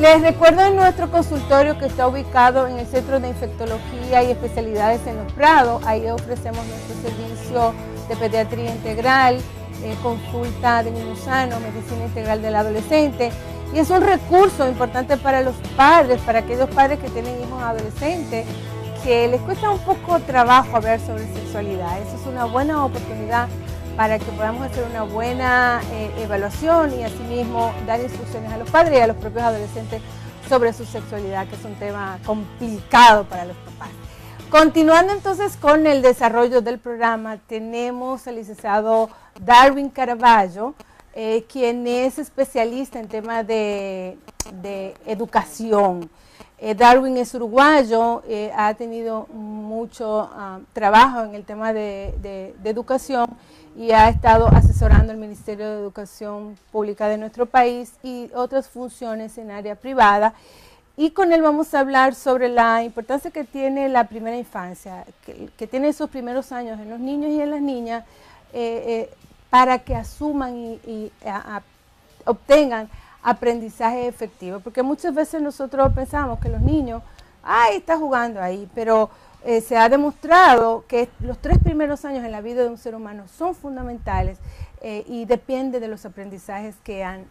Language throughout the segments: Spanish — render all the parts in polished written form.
Les recuerdo en nuestro consultorio que está ubicado en el Centro de Infectología y Especialidades en Los Prados. Ahí ofrecemos nuestro servicio de pediatría integral, consulta de niño sano, medicina integral del adolescente. Y es un recurso importante para los padres, para aquellos padres que tienen hijos adolescentes, que les cuesta un poco trabajo hablar sobre sexualidad. Eso es una buena oportunidad para que podamos hacer una buena evaluación y asimismo dar instrucciones a los padres y a los propios adolescentes sobre su sexualidad, que es un tema complicado para los papás. Continuando entonces con el desarrollo del programa, tenemos al licenciado Darwin Caraballo, quien es especialista en temas de educación. Darwin es uruguayo, ha tenido mucho trabajo en el tema de educación y ha estado asesorando al Ministerio de Educación Pública de nuestro país y otras funciones en área privada. Y con él vamos a hablar sobre la importancia que tiene la primera infancia, que tiene esos primeros años en los niños y en las niñas, para que asuman y obtengan aprendizaje efectivo. Porque muchas veces nosotros pensamos que los niños, está jugando ahí, pero se ha demostrado que los 3 primeros años en la vida de un ser humano son fundamentales y depende de los aprendizajes que han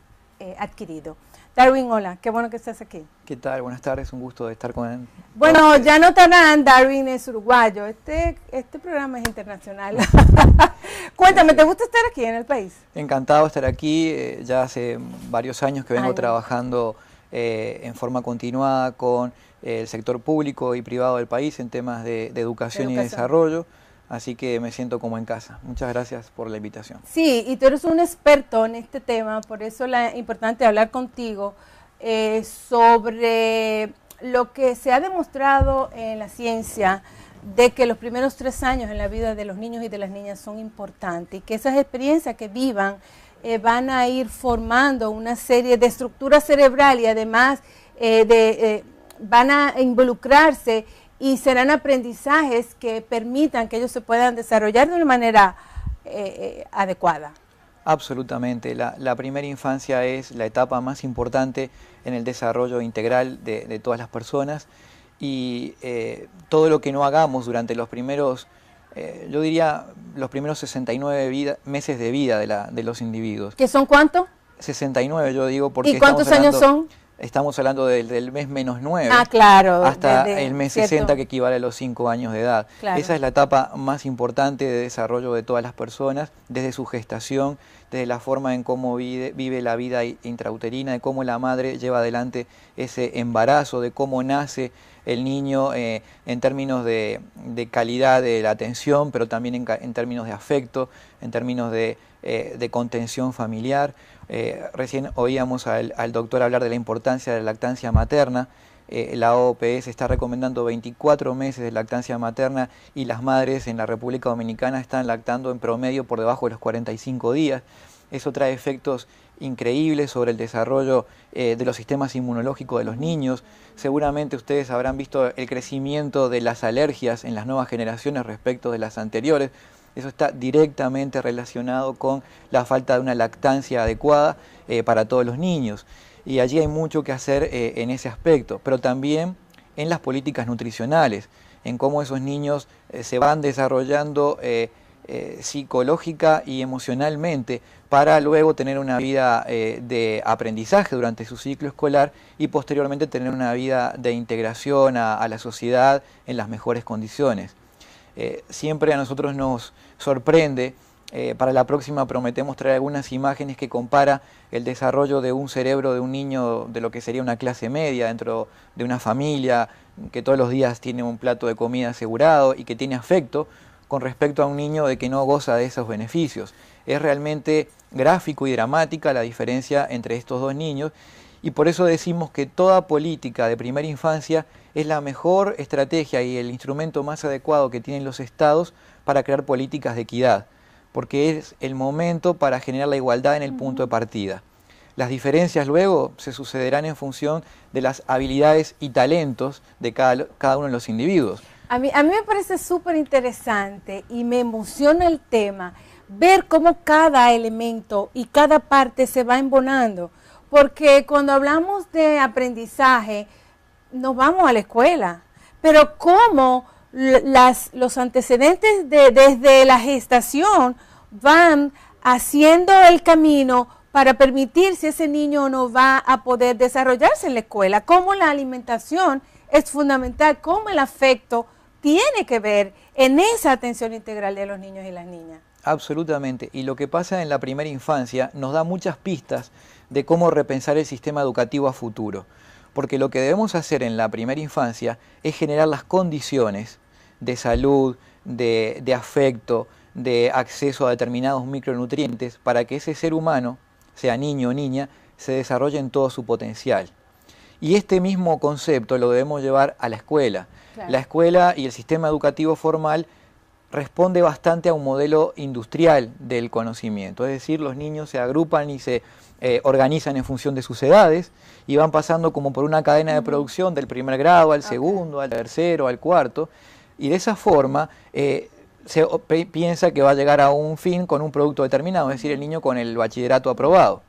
adquirido. Darwin, hola, qué bueno que estás aquí. ¿Qué tal? Buenas tardes, un gusto de estar con él. Bueno, ya notarán, Darwin es uruguayo, este programa es internacional. Cuéntame, ¿te gusta estar aquí en el país? Encantado de estar aquí, ya hace varios años que vengo trabajando en forma continuada con el sector público y privado del país en temas de educación y desarrollo, así que me siento como en casa. Muchas gracias por la invitación. Sí, y tú eres un experto en este tema, por eso es importante hablar contigo sobre lo que se ha demostrado en la ciencia de que los primeros 3 años en la vida de los niños y de las niñas son importantes y que esas experiencias que vivan van a ir formando una serie de estructura cerebral y además van a involucrarse y serán aprendizajes que permitan que ellos se puedan desarrollar de una manera adecuada. Absolutamente, la primera infancia es la etapa más importante en el desarrollo integral de todas las personas y todo lo que no hagamos durante los primeros, yo diría, los primeros 69 meses de vida de los individuos. ¿Que son cuánto? 69 yo digo porque... ¿Y cuántos años son? Estamos hablando del mes -9 claro, hasta el mes 60, que equivale a los 5 años de edad. Claro. Esa es la etapa más importante de desarrollo de todas las personas, desde su gestación, desde la forma en cómo vive la vida intrauterina, de cómo la madre lleva adelante ese embarazo, de cómo nace el niño en términos de calidad de la atención, pero también en términos de afecto, en términos de contención familiar. Recién oíamos al doctor hablar de la importancia de la lactancia materna. La OPS está recomendando 24 meses de lactancia materna y las madres en la República Dominicana están lactando en promedio por debajo de los 45 días. Eso trae efectos increíbles sobre el desarrollo de los sistemas inmunológicos de los niños. Seguramente ustedes habrán visto el crecimiento de las alergias en las nuevas generaciones respecto de las anteriores. Eso está directamente relacionado con la falta de una lactancia adecuada para todos los niños. Y allí hay mucho que hacer en ese aspecto, pero también en las políticas nutricionales, en cómo esos niños se van desarrollando psicológica y emocionalmente para luego tener una vida de aprendizaje durante su ciclo escolar y posteriormente tener una vida de integración a la sociedad en las mejores condiciones. Siempre a nosotros nos sorprende, para la próxima prometemos traer algunas imágenes que compara el desarrollo de un cerebro de un niño de lo que sería una clase media dentro de una familia que todos los días tiene un plato de comida asegurado y que tiene afecto con respecto a un niño de que no goza de esos beneficios. Es realmente gráfico y dramática la diferencia entre estos dos niños y por eso decimos que toda política de primera infancia es la mejor estrategia y el instrumento más adecuado que tienen los estados para crear políticas de equidad, porque es el momento para generar la igualdad en el punto de partida. Las diferencias luego se sucederán en función de las habilidades y talentos de cada uno de los individuos. A mí me parece súper interesante y me emociona el tema, ver cómo cada elemento y cada parte se va embonando. porque cuando hablamos de aprendizaje, nos vamos a la escuela, pero ¿cómo los antecedentes desde la gestación van haciendo el camino para permitir si ese niño no va a poder desarrollarse en la escuela? ¿Cómo la alimentación es fundamental? ¿Cómo el afecto tiene que ver en esa atención integral de los niños y las niñas? Absolutamente. Y lo que pasa en la primera infancia nos da muchas pistas de cómo repensar el sistema educativo a futuro. Porque lo que debemos hacer en la primera infancia es generar las condiciones de salud, de afecto, de acceso a determinados micronutrientes para que ese ser humano, sea niño o niña, se desarrolle en todo su potencial. Y este mismo concepto lo debemos llevar a la escuela. Claro. La escuela y el sistema educativo formal responde bastante a un modelo industrial del conocimiento, es decir, los niños se agrupan y se organizan en función de sus edades y van pasando como por una cadena de producción del primer grado al segundo, al tercero, al cuarto, y de esa forma se piensa que va a llegar a un fin con un producto determinado, es decir, el niño con el bachillerato aprobado.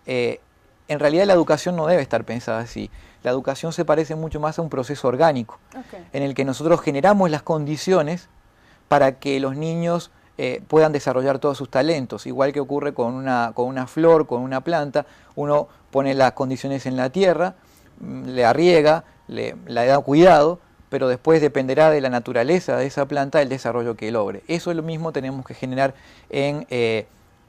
En realidad la educación no debe estar pensada así. La educación se parece mucho más a un proceso orgánico, en el que nosotros generamos las condiciones para que los niños puedan desarrollar todos sus talentos, igual que ocurre con una flor, con una planta. Uno pone las condiciones en la tierra, le arriega, le da cuidado, pero después dependerá de la naturaleza de esa planta el desarrollo que logre. Eso es lo mismo tenemos que generar en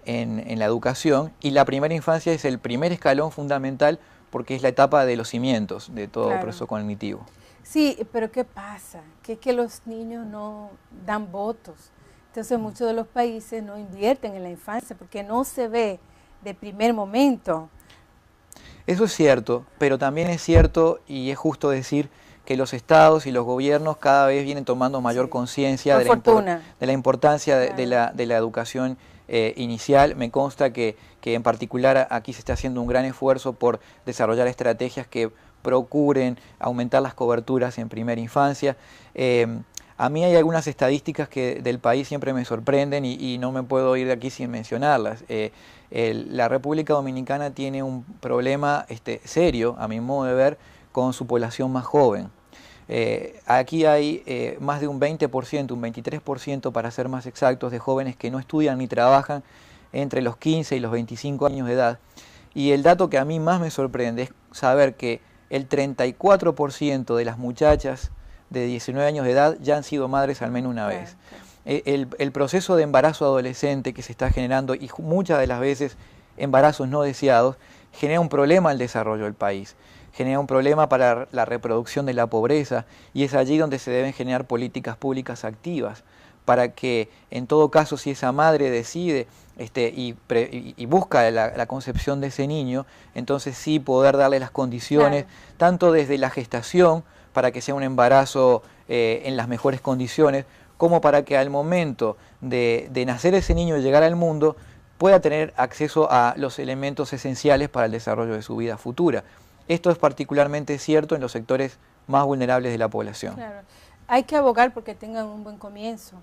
la educación, y la primera infancia es el primer escalón fundamental porque es la etapa de los cimientos de todo proceso cognitivo. Sí, pero ¿qué pasa? Que es que los niños no dan votos. Entonces muchos de los países no invierten en la infancia porque no se ve de primer momento. Eso es cierto, pero también es cierto y es justo decir que los estados y los gobiernos cada vez vienen tomando mayor conciencia de la importancia de la educación inicial. Me consta que en particular aquí se está haciendo un gran esfuerzo por desarrollar estrategias que procuren aumentar las coberturas en primera infancia. A mí hay algunas estadísticas que del país siempre me sorprenden y no me puedo ir de aquí sin mencionarlas. La República Dominicana tiene un problema serio, a mi modo de ver, con su población más joven. Aquí hay más de un 20%, un 23% para ser más exactos, de jóvenes que no estudian ni trabajan entre los 15 y los 25 años de edad. Y el dato que a mí más me sorprende es saber que el 34% de las muchachas de 19 años de edad ya han sido madres al menos una vez. El proceso de embarazo adolescente que se está generando, y muchas de las veces embarazos no deseados, genera un problema al desarrollo del país, genera un problema para la reproducción de la pobreza, y es allí donde se deben generar políticas públicas activas para que, en todo caso, si esa madre decide y busca la concepción de ese niño, entonces sí poder darle las condiciones, tanto desde la gestación, para que sea un embarazo en las mejores condiciones, como para que al momento de nacer ese niño y llegar al mundo, pueda tener acceso a los elementos esenciales para el desarrollo de su vida futura. Esto es particularmente cierto en los sectores más vulnerables de la población. Claro. Hay que abogar porque tengan un buen comienzo.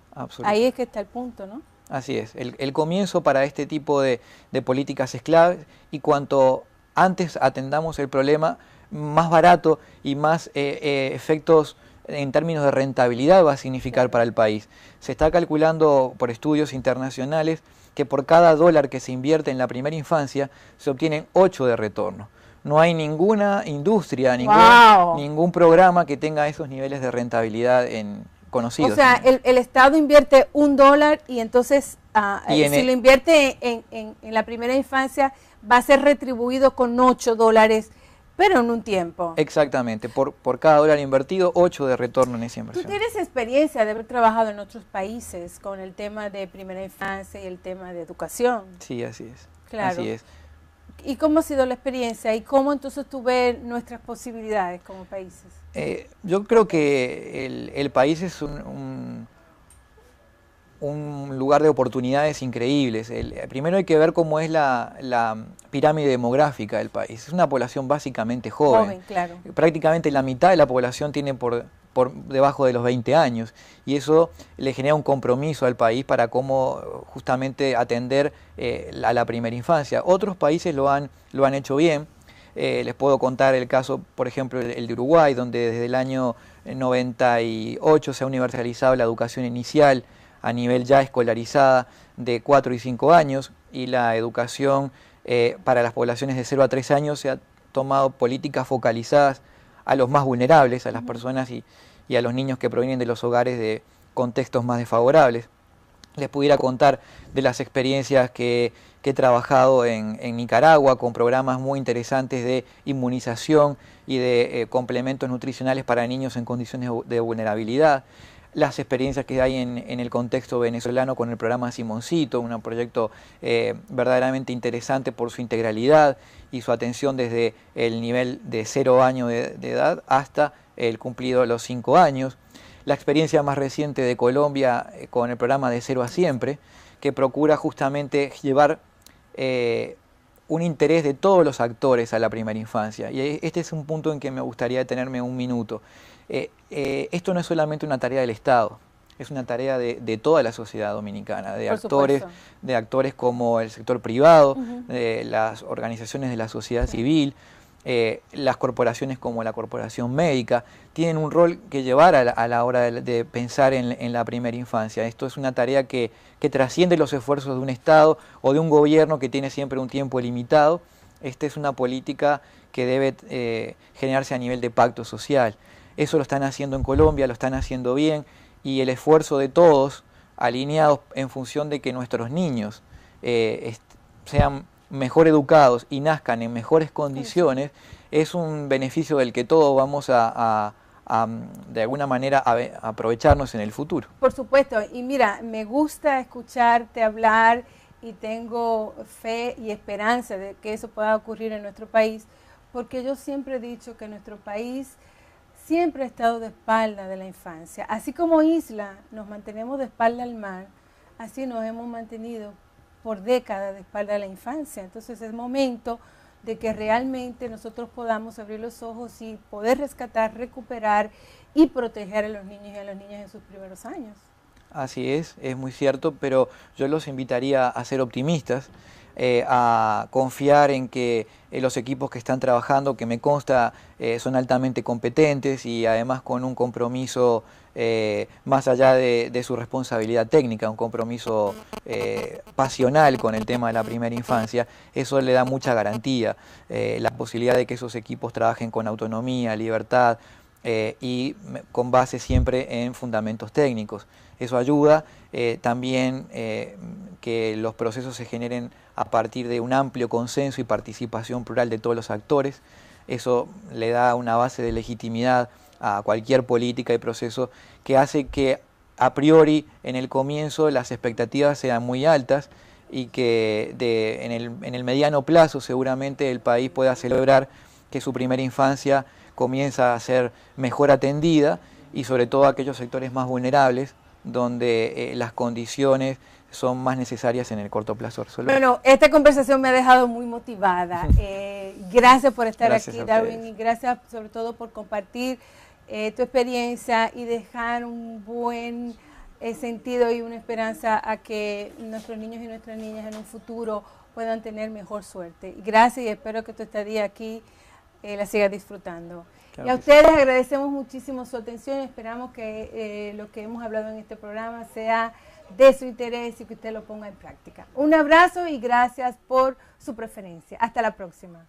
Ahí es que está el punto, ¿no? Así es. El comienzo para este tipo de políticas es clave, y cuanto antes atendamos el problema, más barato y más efectos en términos de rentabilidad va a significar para el país. Se está calculando por estudios internacionales que por cada dólar que se invierte en la primera infancia se obtienen 8 de retorno. No hay ninguna industria, ningún programa que tenga esos niveles de rentabilidad conocidos. O sea, el Estado invierte $1 y entonces si lo invierte en la primera infancia va a ser retribuido con $8, pero en un tiempo. Exactamente, por cada dólar invertido, 8 de retorno en esa inversión. ¿Tú tienes experiencia de haber trabajado en otros países con el tema de primera infancia y el tema de educación? Sí, así es. Claro. Así es. ¿Y cómo ha sido la experiencia? ¿Y cómo entonces tú ves nuestras posibilidades como países? Yo creo que el país es un un lugar de oportunidades increíbles. Primero hay que ver cómo es la pirámide demográfica del país. Es una población básicamente joven. Claro. Prácticamente la mitad de la población tiene por debajo de los 20 años, y eso le genera un compromiso al país para cómo justamente atender a la primera infancia. Otros países lo han hecho bien. Les puedo contar el caso, por ejemplo, el de Uruguay, donde desde el año 98 se ha universalizado la educación inicial a nivel ya escolarizada de 4 y 5 años, y la educación para las poblaciones de 0 a 3 años se ha tomado políticas focalizadas a los más vulnerables, a las personas y a los niños que provienen de los hogares de contextos más desfavorables. Les pudiera contar de las experiencias que he trabajado en Nicaragua con programas muy interesantes de inmunización y de complementos nutricionales para niños en condiciones de vulnerabilidad. Las experiencias que hay en el contexto venezolano con el programa Simoncito, un proyecto verdaderamente interesante por su integralidad y su atención desde el nivel de 0 años de edad hasta el cumplido de los 5 años. La experiencia más reciente de Colombia con el programa De Cero a Siempre, que procura justamente llevar un interés de todos los actores a la primera infancia. Y este es un punto en que me gustaría detenerme un minuto. Esto no es solamente una tarea del Estado, es una tarea de toda la sociedad dominicana, de actores como el sector privado, de las organizaciones de la sociedad civil, las corporaciones como la Corporación Médica, tienen un rol que llevar a la hora de pensar en la primera infancia. Esto es una tarea que trasciende los esfuerzos de un Estado o de un gobierno que tiene siempre un tiempo limitado. Esta es una política que debe generarse a nivel de pacto social. Eso lo están haciendo en Colombia, lo están haciendo bien, y el esfuerzo de todos, alineados en función de que nuestros niños sean mejor educados y nazcan en mejores condiciones, es un beneficio del que todos vamos de alguna manera a aprovecharnos en el futuro. Por supuesto, y mira, me gusta escucharte hablar y tengo fe y esperanza de que eso pueda ocurrir en nuestro país, porque yo siempre he dicho que nuestro país siempre ha estado de espalda de la infancia. Así como isla nos mantenemos de espalda al mar, así nos hemos mantenido por décadas de espalda a la infancia. Entonces es momento de que realmente nosotros podamos abrir los ojos y poder rescatar, recuperar y proteger a los niños y a las niñas en sus primeros años. Así es muy cierto, pero yo los invitaría a ser optimistas, a confiar en que los equipos que están trabajando, que me consta son altamente competentes y además con un compromiso más allá de su responsabilidad técnica, un compromiso pasional con el tema de la primera infancia. Eso le da mucha garantía, la posibilidad de que esos equipos trabajen con autonomía, libertad y con base siempre en fundamentos técnicos. Eso ayuda también que los procesos se generen a partir de un amplio consenso y participación plural de todos los actores. Eso le da una base de legitimidad a cualquier política y proceso que hace que a priori en el comienzo las expectativas sean muy altas y que en el mediano plazo seguramente el país pueda celebrar que su primera infancia comienza a ser mejor atendida, y sobre todo aquellos sectores más vulnerables donde las condiciones son más necesarias en el corto plazo. Bueno, esta conversación me ha dejado muy motivada. Gracias por estar aquí, Darwin, y gracias sobre todo por compartir tu experiencia y dejar un buen sentido y una esperanza a que nuestros niños y nuestras niñas en un futuro puedan tener mejor suerte. Gracias, y espero que tu estadía aquí la sigas disfrutando. Claro, y a ustedes agradecemos muchísimo su atención. Esperamos que lo que hemos hablado en este programa sea de su interés y que usted lo ponga en práctica. Un abrazo y gracias por su preferencia. Hasta la próxima.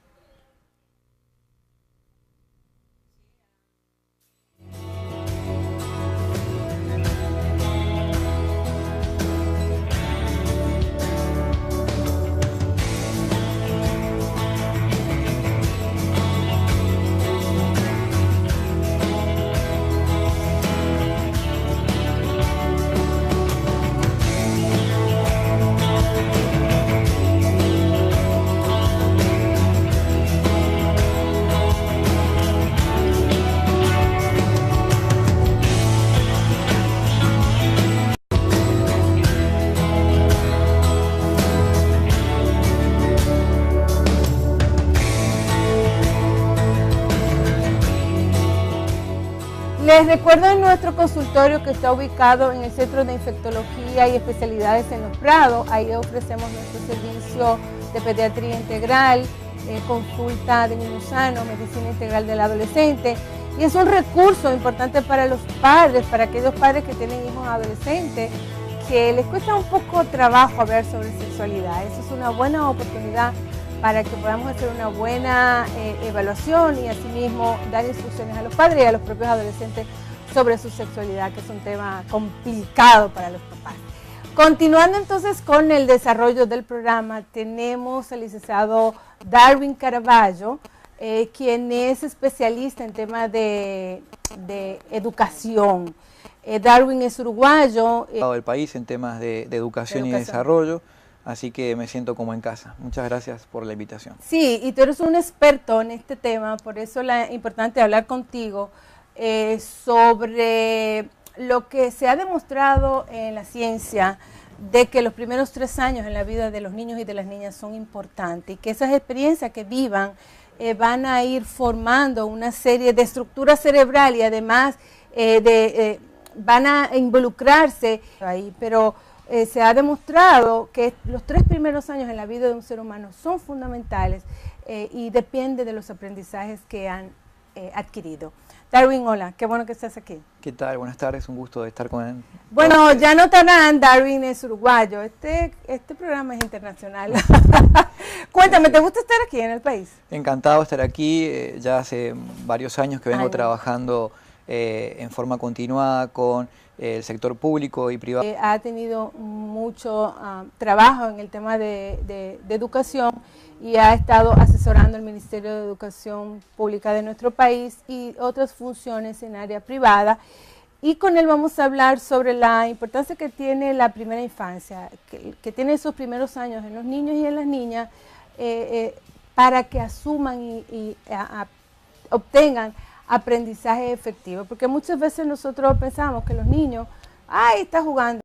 Les recuerdo en nuestro consultorio que está ubicado en el Centro de Infectología y Especialidades en Los Prados. Ahí ofrecemos nuestro servicio de pediatría integral, consulta de niño sano, medicina integral del adolescente. Y es un recurso importante para los padres, para aquellos padres que tienen hijos adolescentes, que les cuesta un poco trabajo hablar sobre sexualidad. Eso es una buena oportunidad para que podamos hacer una buena evaluación y asimismo dar instrucciones a los padres y a los propios adolescentes sobre su sexualidad, que es un tema complicado para los papás. Continuando entonces con el desarrollo del programa, tenemos al licenciado Darwin Caraballo, quien es especialista en temas de educación. Darwin es uruguayo. Del país en temas de educación y desarrollo. Así que me siento como en casa. Muchas gracias por la invitación. Sí, y tú eres un experto en este tema, por eso es importante hablar contigo sobre lo que se ha demostrado en la ciencia de que los primeros 3 años en la vida de los niños y de las niñas son importantes y que esas experiencias que vivan van a ir formando una serie de estructuras cerebrales y además van a involucrarse ahí, pero se ha demostrado que los 3 primeros años en la vida de un ser humano son fundamentales y depende de los aprendizajes que han adquirido. Darwin, hola, qué bueno que estás aquí. ¿Qué tal? Buenas tardes, un gusto de estar con él. Bueno, ya notarán, Darwin es uruguayo, este programa es internacional. Cuéntame, ¿te gusta estar aquí en el país? Encantado de estar aquí, ya hace varios años que vengo trabajando en forma continuada con el sector público y privado. Ha tenido mucho trabajo en el tema de educación y ha estado asesorando al Ministerio de Educación Pública de nuestro país y otras funciones en área privada. Y con él vamos a hablar sobre la importancia que tiene la primera infancia, que tiene esos primeros años en los niños y en las niñas para que asuman y obtengan aprendizaje efectivo, porque muchas veces nosotros pensamos que los niños, está jugando.